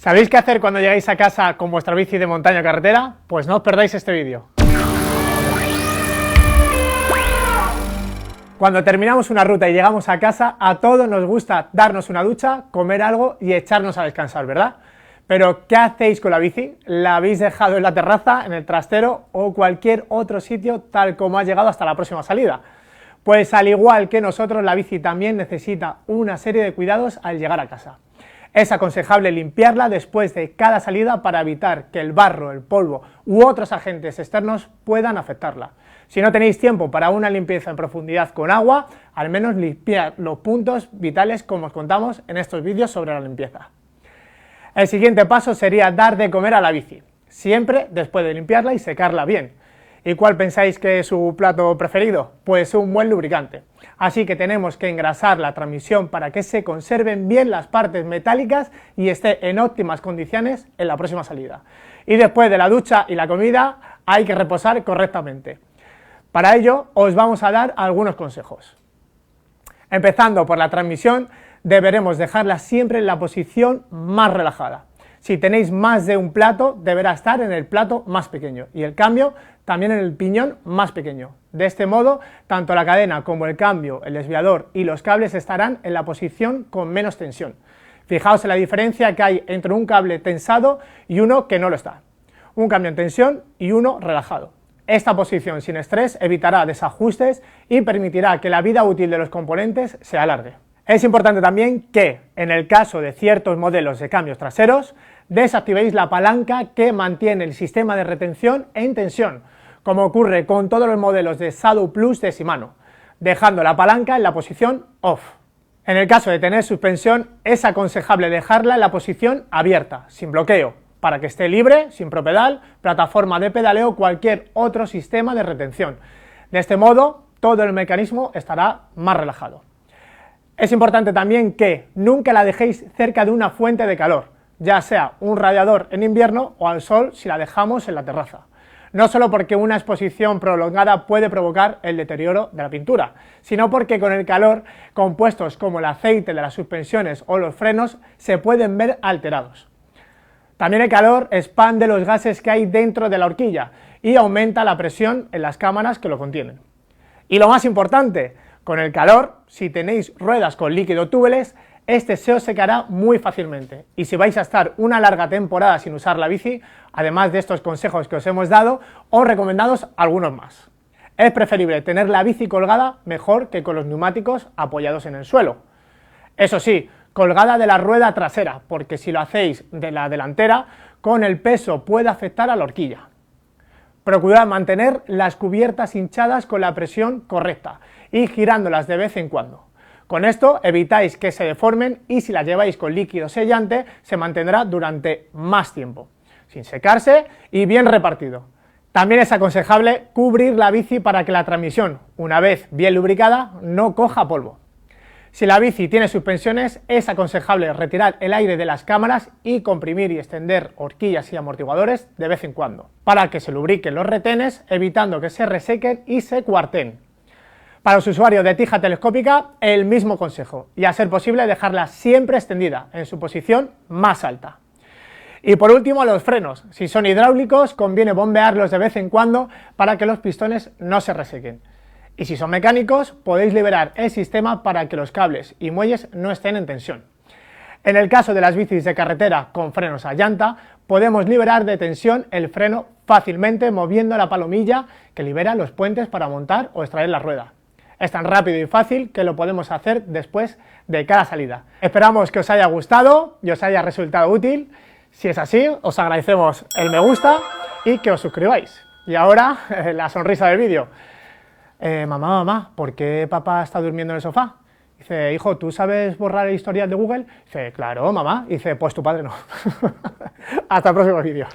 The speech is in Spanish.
¿Sabéis qué hacer cuando llegáis a casa con vuestra bici de montaña o carretera? Pues no os perdáis este vídeo. Cuando terminamos una ruta y llegamos a casa, a todos nos gusta darnos una ducha, comer algo y echarnos a descansar, ¿verdad? Pero ¿qué hacéis con la bici? ¿La habéis dejado en la terraza, en el trastero o cualquier otro sitio tal como ha llegado hasta la próxima salida? Pues al igual que nosotros, la bici también necesita una serie de cuidados al llegar a casa. Es aconsejable limpiarla después de cada salida para evitar que el barro, el polvo u otros agentes externos puedan afectarla. Si no tenéis tiempo para una limpieza en profundidad con agua, al menos limpiad los puntos vitales como os contamos en estos vídeos sobre la limpieza. El siguiente paso sería dar de comer a la bici, siempre después de limpiarla y secarla bien. ¿Y cuál pensáis que es su plato preferido? Pues un buen lubricante. Así que tenemos que engrasar la transmisión para que se conserven bien las partes metálicas y esté en óptimas condiciones en la próxima salida. Y después de la ducha y la comida hay que reposar correctamente. Para ello os vamos a dar algunos consejos. Empezando por la transmisión, deberemos dejarla siempre en la posición más relajada. Si tenéis más de un plato, deberá estar en el plato más pequeño y el cambio también en el piñón más pequeño. De este modo, tanto la cadena como el cambio, el desviador y los cables estarán en la posición con menos tensión. Fijaos en la diferencia que hay entre un cable tensado y uno que no lo está. Un cambio en tensión y uno relajado. Esta posición sin estrés evitará desajustes y permitirá que la vida útil de los componentes se alargue. Es importante también que, en el caso de ciertos modelos de cambios traseros, desactivéis la palanca que mantiene el sistema de retención en tensión, como ocurre con todos los modelos de Shadow Plus de Shimano, dejando la palanca en la posición off. En el caso de tener suspensión, es aconsejable dejarla en la posición abierta, sin bloqueo, para que esté libre, sin propedal, plataforma de pedaleo o cualquier otro sistema de retención. De este modo, todo el mecanismo estará más relajado. Es importante también que nunca la dejéis cerca de una fuente de calor, ya sea un radiador en invierno o al sol si la dejamos en la terraza. No solo porque una exposición prolongada puede provocar el deterioro de la pintura, sino porque con el calor, compuestos como el aceite de las suspensiones o los frenos se pueden ver alterados. También el calor expande los gases que hay dentro de la horquilla y aumenta la presión en las cámaras que lo contienen. Y lo más importante, con el calor, si tenéis ruedas con líquido tubeless, este se os secará muy fácilmente, y si vais a estar una larga temporada sin usar la bici, además de estos consejos que os hemos dado, os recomendamos algunos más. Es preferible tener la bici colgada mejor que con los neumáticos apoyados en el suelo. Eso sí, colgada de la rueda trasera, porque si lo hacéis de la delantera, con el peso puede afectar a la horquilla. Procurad mantener las cubiertas hinchadas con la presión correcta y girándolas de vez en cuando. Con esto evitáis que se deformen y si las lleváis con líquido sellante se mantendrá durante más tiempo, sin secarse y bien repartido. También es aconsejable cubrir la bici para que la transmisión, una vez bien lubricada, no coja polvo. Si la bici tiene suspensiones, es aconsejable retirar el aire de las cámaras y comprimir y extender horquillas y amortiguadores de vez en cuando, para que se lubriquen los retenes, evitando que se resequen y se cuarteen. Para los usuarios de tija telescópica, el mismo consejo, y a ser posible dejarla siempre extendida, en su posición más alta. Y por último, los frenos. Si son hidráulicos, conviene bombearlos de vez en cuando para que los pistones no se resequen. Y si son mecánicos, podéis liberar el sistema para que los cables y muelles no estén en tensión. En el caso de las bicis de carretera con frenos a llanta, podemos liberar de tensión el freno fácilmente moviendo la palomilla que libera los puentes para montar o extraer la rueda. Es tan rápido y fácil que lo podemos hacer después de cada salida. Esperamos que os haya gustado y os haya resultado útil. Si es así, os agradecemos el me gusta y que os suscribáis. Y ahora, la sonrisa del vídeo. Mamá, ¿por qué papá está durmiendo en el sofá? Dice, hijo, ¿tú sabes borrar el historial de Google? Dice, claro, mamá. Dice, pues tu padre no. Hasta el próximo vídeo.